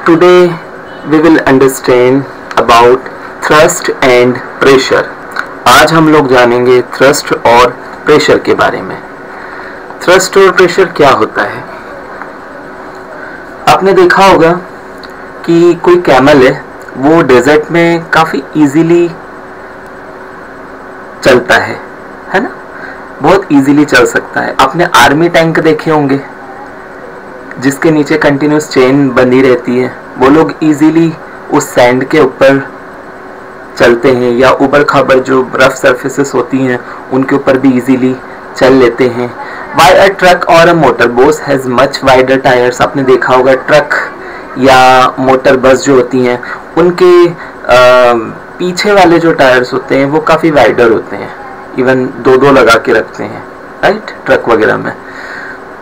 Today we will understand about thrust and pressure. आज हम लोग जानेंगे thrust और pressure के बारे में. Thrust और pressure क्या होता है? आपने देखा होगा कि कोई कैमल है, वो डेजर्ट में काफ़ी इजीली चलता है ना? बहुत इजीली चल सकता है. आपने आर्मी टैंक देखे होंगे जिसके नीचे कंटिन्यूस चेन बंधी रहती है. वो लोग इजीली उस सैंड के ऊपर चलते हैं, या ऊबड़ खाबड़ जो रफ सरफेसेस होती हैं उनके ऊपर भी इजीली चल लेते हैं. बाय अ ट्रक और अ मोटर बस हैज़ मच वाइडर टायर्स. आपने देखा होगा ट्रक या मोटर बस जो होती हैं उनके पीछे वाले जो टायर्स होते हैं वो काफ़ी वाइडर होते हैं. इवन दो लगा के रखते हैं, राइट, ट्रक वगैरह में.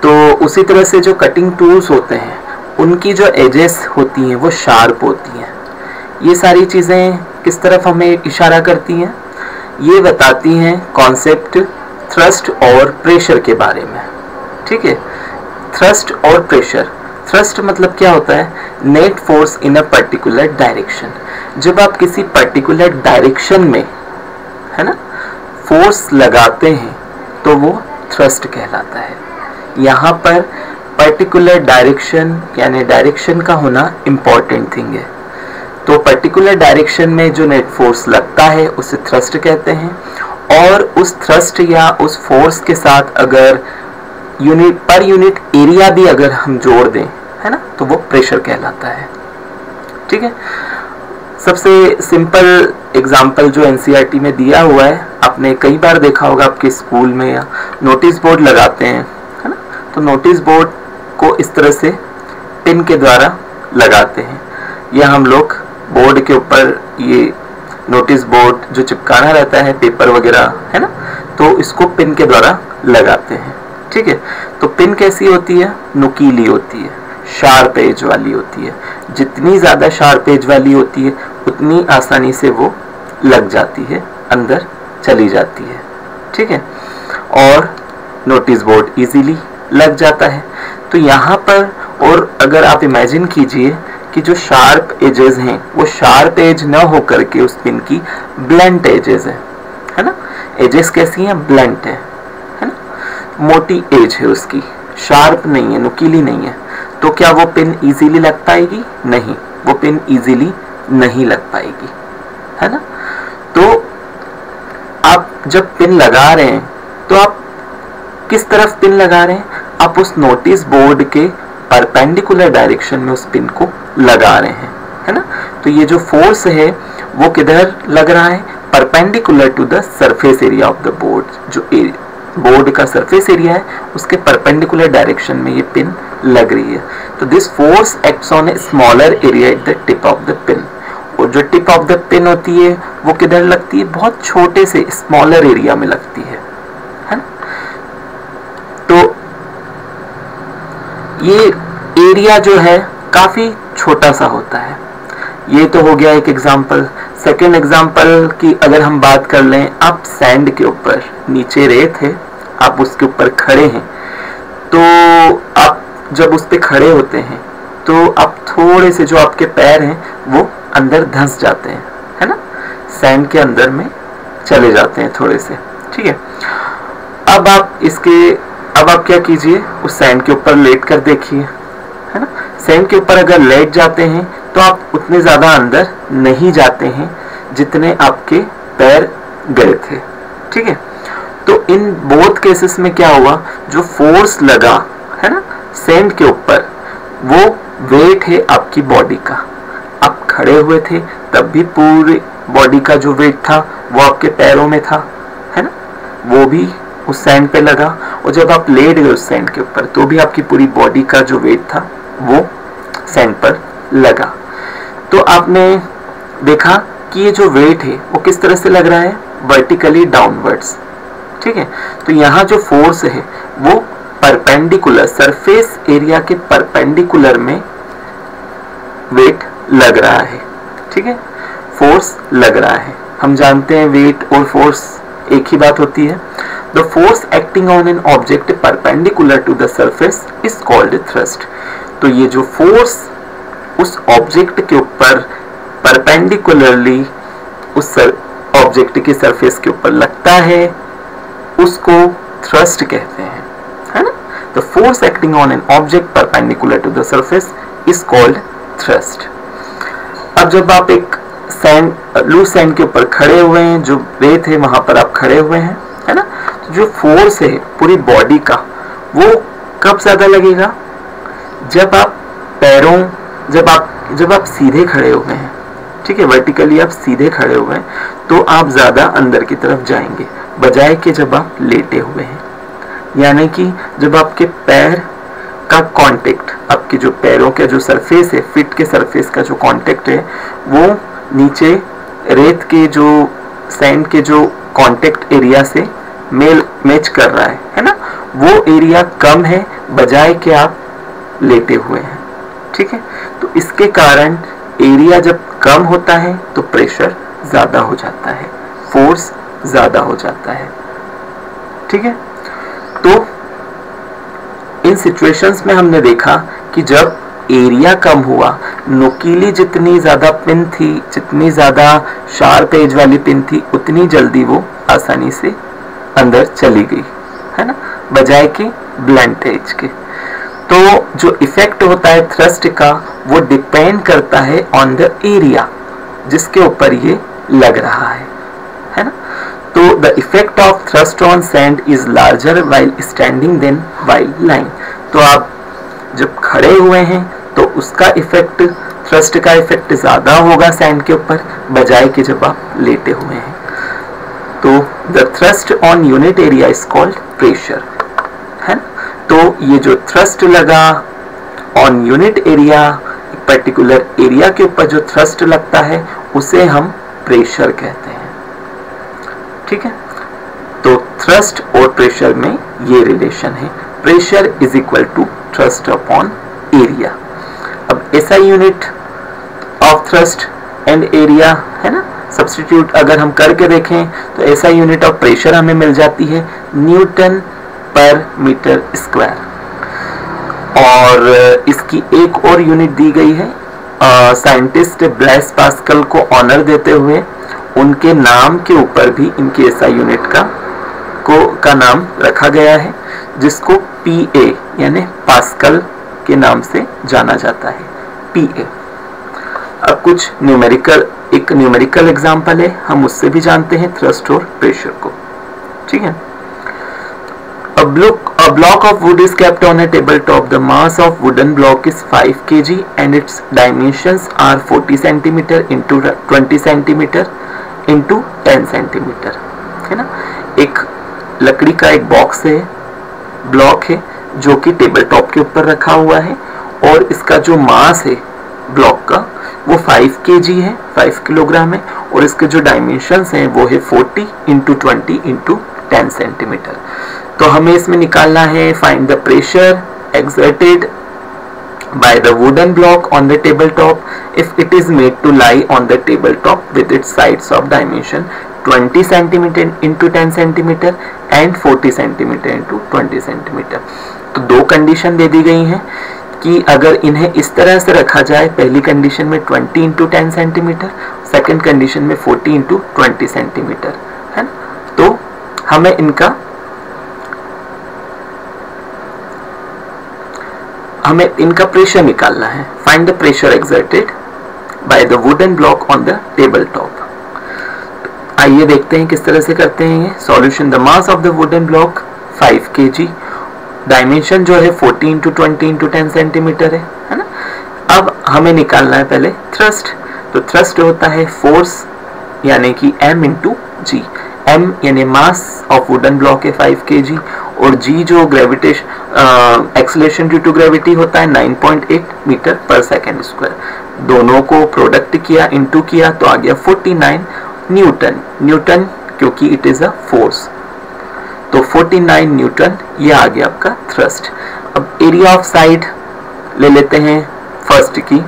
तो उसी तरह से जो कटिंग टूल्स होते हैं उनकी जो एजेस होती हैं वो शार्प होती हैं. ये सारी चीज़ें किस तरफ हमें इशारा करती हैं? ये बताती हैं कॉन्सेप्ट थ्रस्ट और प्रेशर के बारे में. ठीक है, थ्रस्ट और प्रेशर. थ्रस्ट मतलब क्या होता है? Net force in a particular direction. जब आप किसी पर्टिकुलर डायरेक्शन में, है ना, फोर्स लगाते हैं तो वो थ्रस्ट कहलाता है. यहाँ पर पर्टिकुलर डायरेक्शन यानी डायरेक्शन का होना इम्पॉर्टेंट थिंग है. तो पर्टिकुलर डायरेक्शन में जो नेट फोर्स लगता है उसे थ्रस्ट कहते हैं, और उस थ्रस्ट या उस फोर्स के साथ अगर यूनिट पर यूनिट एरिया भी अगर हम जोड़ दें, है ना, तो वो प्रेशर कहलाता है. ठीक है, सबसे सिंपल एग्जांपल जो एनसीईआरटी में दिया हुआ है, आपने कई बार देखा होगा आपके स्कूल में, या नोटिस बोर्ड लगाते हैं, है ना, तो नोटिस बोर्ड को इस तरह से पिन के द्वारा लगाते हैं. या हम लोग बोर्ड के ऊपर ये नोटिस बोर्ड जो चिपकाना रहता है पेपर वगैरह, है ना, तो इसको पिन के द्वारा लगाते हैं. ठीक है, तो पिन कैसी होती है? नुकीली होती है, शार्प एज वाली होती है. जितनी ज़्यादा शार्प एज वाली होती है उतनी आसानी से वो लग जाती है, अंदर चली जाती है. ठीक है, और नोटिस बोर्ड इजीली लग जाता है. तो यहाँ पर, और अगर आप इमेजिन कीजिए कि जो शार्प एजेस हैं वो शार्प एज न होकर के उस पिन की ब्लंट एजेस है ना. एजेस कैसी हैं? ब्लंट है ना, मोटी एज है उसकी, शार्प नहीं है, नुकीली नहीं है. तो क्या वो पिन इजीली लग पाएगी? नहीं, वो पिन इजीली नहीं लग पाएगी, है ना. तो आप जब पिन लगा रहे हैं तो आप किस तरफ पिन लगा रहे हैं? आप उस नोटिस बोर्ड के परपेंडिकुलर डायरेक्शन में उस पिन को लगा रहे हैं, है ना. तो ये जो फोर्स है वो किधर लग रहा है? Perpendicular to the surface area of the board. जो बोर्ड का सरफेस एरिया है उसके परपेंडिकुलर डायरेक्शन में ये पिन लग रही है. तो this force acts on a smaller area at the tip of the pin. और जो टिप ऑफ द पिन होती है वो किधर लगती है? बहुत छोटे से स्मॉलर एरिया में लगती है ना. तो ये एरिया जो है काफी छोटा सा होता है. ये तो हो गया एक एग्जांपल. सेकेंड एग्जांपल की अगर हम बात कर लें, आप सैंड के ऊपर, नीचे रेत है, आप उसके ऊपर खड़े हैं, तो आप जब उस पे खड़े होते हैं तो आप थोड़े से जो आपके पैर हैं वो अंदर धंस जाते हैं, है ना, सैंड के अंदर में चले जाते हैं थोड़े से. ठीक है, अब आप क्या कीजिए, उस सैंड के ऊपर लेट कर देखिए, है ना. सैंड के ऊपर अगर लेट जाते हैं तो आप उतने ज़्यादा अंदर नहीं जाते हैं जितने आपके पैर गए थे. ठीक है, तो इन बोथ केसेस में क्या हुआ? जो फोर्स लगा, है ना, सैंड के ऊपर, वो वेट है आपकी बॉडी का. आप खड़े हुए थे तब भी पूरी बॉडी का जो वेट था वो आपके पैरों में था, है ना, वो भी उस सैंड पे लगा. और जब आप लेट गए उस सैंड के ऊपर तो भी आपकी पूरी बॉडी का जो वेट था वो सैंड पर लगा. तो आपने देखा कि ये जो वेट है वो किस तरह से लग रहा है? Vertically downwards. ठीक है, तो यहाँ जो फोर्स है वो परपेंडिकुलर, सरफेस एरिया के परपेंडिकुलर में वेट लग रहा है. ठीक है, फोर्स लग रहा है. हम जानते हैं वेट और फोर्स एक ही बात होती है. The force acting on an object perpendicular to the surface is called thrust. तो ये जो फोर्स उस ऑब्जेक्ट के ऊपर परपेंडिकुलरली उस ऑब्जेक्ट की सरफेस के ऊपर लगता है उसको थ्रस्ट कहते हैं, है ना। The force acting on an object perpendicular to the surface is called thrust. अब जब आप एक लूज सैंड के ऊपर खड़े हुए हैं, जो रेत है वहां पर आप खड़े हुए हैं, है ना, तो जो फोर्स है पूरी बॉडी का वो कब ज्यादा लगेगा? जब आप पैरों जब आप सीधे खड़े हुए हैं, ठीक है, वर्टिकली आप सीधे खड़े हुए हैं, तो आप ज्यादा अंदर की तरफ जाएंगे बजाय के जब आप लेटे हुए हैं। यानी कि जब आपके पैर का कांटेक्ट, आपके जो पैरों का जो सरफेस है, फीट के सरफेस का जो कांटेक्ट है, वो नीचे रेत के जो सैंड के जो कांटेक्ट एरिया से मैच कर रहा है ना, वो एरिया कम है बजाय के आप लेटे हुए हैं, ठीक है। तो इसके कारण एरिया जब कम होता है तो प्रेशर ज्यादा हो जाता है, फोर्स ज्यादा हो जाता है, ठीक है। तो इन सिचुएशंस में हमने देखा कि जब एरिया कम हुआ, नुकीली जितनी ज्यादा पिन थी, जितनी ज्यादा शार्प एज वाली पिन थी, उतनी जल्दी वो आसानी से अंदर चली गई, है ना, बजाय के ब्लंट एज के। तो जो इफेक्ट होता है थ्रस्ट का वो डिपेंड करता है ऑन द एरिया जिसके ऊपर ये लग रहा है ना। तो the effect of thrust on sand is larger while standing than while lying. तो आप जब खड़े हुए हैं तो उसका इफेक्ट, थ्रस्ट का इफेक्ट ज्यादा होगा सैंड के ऊपर बजाय के जब आप लेटे हुए हैं। तो the thrust on unit area is called pressure, है ना। तो ये जो थ्रस्ट लगा ऑन यूनिट एरिया, एक पर्टिकुलर एरिया के ऊपर जो थ्रस्ट लगता है उसे हम प्रेशर कहते हैं, ठीक है। तो थ्रस्ट और प्रेशर में ये रिलेशन है, pressure is equal to thrust upon area. अब ऐसा unit of thrust and area, है ना, सब्स्टिट्यूट अगर हम करके देखें तो ऐसा यूनिट ऑफ प्रेशर हमें मिल जाती है न्यूटन पर मीटर स्क्वायर। और इसकी एक और यूनिट दी गई है साइंटिस्ट ब्लेस पास्कल को ऑनर देते हुए, उनके नाम के ऊपर भी इनकी ऐसा यूनिट का नाम रखा गया है, जिसको PA यानी पास्कल के नाम से जाना जाता है, PA। अब कुछ एक न्यूमेरिकल एग्जांपल है, हम उससे भी जानते हैं थ्रस्ट और प्रेशर को, ठीक है। A block of wood is kept on a tabletop. The mass of wooden block is 5 kg and its dimensions are 40 cm into 20 cm into 10 cm, है ना। एक लकड़ी का एक बॉक्स है, ब्लॉक है, जो कि टेबल टॉप के ऊपर रखा हुआ है, और इसका जो मास है ब्लॉक का वो 5 kg है, 5 किलोग्राम है, और इसके जो डायमेंशंस हैं वो है 40 इंटू 20 इंटू 10 सेंटीमीटर। तो हमें इसमें निकालना है find the pressure exerted by the wooden block on the tabletop if it is made to lie on the tabletop with its sides of dimension 20 cm into 10 cm and 40 cm into 20 cm। तो दो condition दे दी गई हैं कि अगर इन्हें इस तरह से रखा जाए, पहली कंडीशन में 20 इंटू 10 सेंटीमीटर, सेकेंड कंडीशन में 40 इंटू 20 सेंटीमीटर, है ना। तो हमें इनका प्रेशर निकालना है। Find the pressure exerted by the wooden block on the table top. आइए देखते हैं किस तरह से करते हैं ये solution. The mass of the wooden block 5 kg, dimension जो है 40 इंटू 20 इंटू 10 सेंटीमीटर है ना। अब हमें निकालना है पहले थ्रस्ट। तो थ्रस्ट होता है फोर्स यानी कि m इंटू जी। m यानी मास ऑफ वुडन ब्लॉक है 5 kg, और g जो gravitation acceleration due to gravity होता है 9.8 मीटर पर सेकेंड स्क्वायर। दोनों को प्रोडक्ट किया, इनटू किया, तो आ गया 49 न्यूटन क्योंकि इट इज अ फोर्स। तो 49 न्यूटन ये आ गया आपका थ्रस्ट। अब एरिया ऑफ साइड ले लेते हैं फर्स्ट की,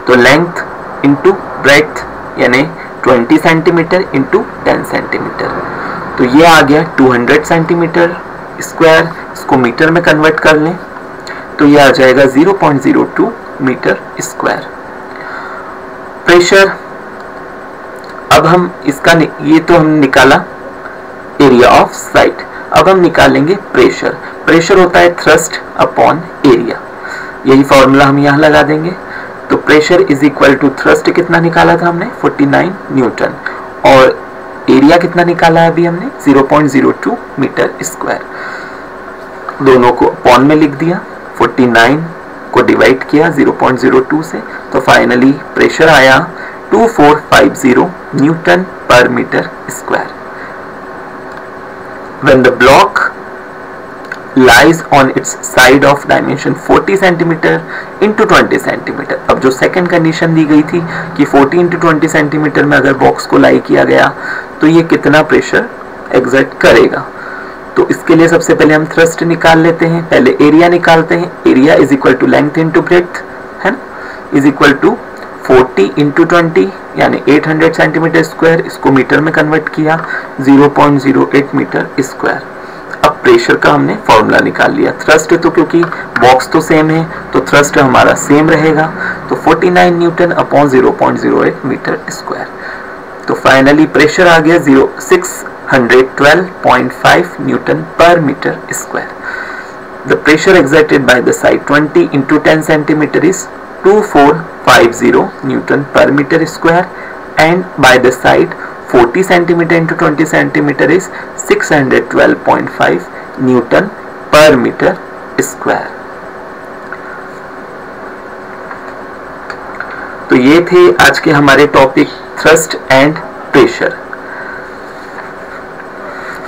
तो लेंथ इंटू ब्रेड्थ यानी 20 सेंटीमीटर इंटू 10 सेंटीमीटर, तो ये आ गया 200 सेंटीमीटर स्क्वायर। इसको मीटर में कन्वर्ट कर लें तो ये आ जाएगा 0.02 मीटर स्क्वायर, प्रेशर, अब हम इसका ये तो हम निकाला एरिया ऑफ साइट, अब हम निकालेंगे प्रेशर। प्रेशर होता है थ्रस्ट अपॉन एरिया, यही फॉर्मूला हम यहाँ लगा देंगे। तो pressure is equal to thrust कितना निकाला था हमने 49 न्यूटन, और एरिया कितना निकाला है अभी हमने 0.02 मीटर स्क्वायर। दोनों को अपॉन में लिख दिया, 49 को डिवाइड किया 0.02 से, तो फाइनली प्रेशर आया 2450 newton per metre square. When the block lies on its side of dimension 40 centimeter into 20 centimeter, अब जो सेकंड कंडीशन दी गई थी कि 40 into 20 centimeter में अगर बॉक्स को लाई किया गया तो ये कितना प्रेशर एग्जर्ट करेगा। तो इसके लिए सबसे पहले हम थ्रस्ट निकाल लेते हैं, पहले एरिया निकालते हैं। Area is equal to length into breadth है ना, इज इक्वल टू 40 इंटू 20 यानी 800 सेंटीमीटर स्क्वायर, इसको मीटर में कन्वर्ट किया 0.08 मीटर स्क्वायर। अब प्रेशर का हमने फॉर्मूला निकाल लिया। थ्रस्ट तो क्योंकि बॉक्स तो सेम है तो थ्रस्ट हमारा सेम रहेगा, तो 49 न्यूटन अपॉन 0.08 मीटर स्क्वायर। तो फाइनली प्रेशर आ गया 612.5 newton per metre square. The pressure exerted by the side 20 into 10 centimeter is 2450 Newton per meter square, and by the side 40 centimeter into 20 centimeter is 612.5 Newton per meter square। तो ये थे आज के हमारे topic thrust and pressure.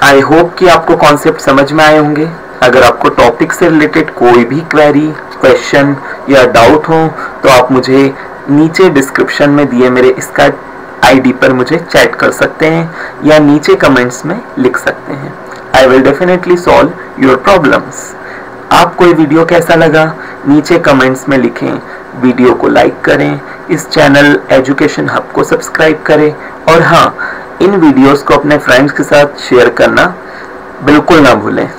I hope कि आपको concept समझ में आए होंगे। अगर आपको टॉपिक से रिलेटेड कोई भी क्वेरी, क्वेश्चन या डाउट हो तो आप मुझे नीचे डिस्क्रिप्शन में दिए मेरे स्काइप आईडी पर मुझे चैट कर सकते हैं या नीचे कमेंट्स में लिख सकते हैं। I will definitely solve your problems. आपको ये वीडियो कैसा लगा नीचे कमेंट्स में लिखें। वीडियो को लाइक करें, इस चैनल एजुकेशन हब को सब्सक्राइब करें, और हाँ, इन वीडियोस को अपने फ्रेंड्स के साथ शेयर करना बिल्कुल ना भूलें।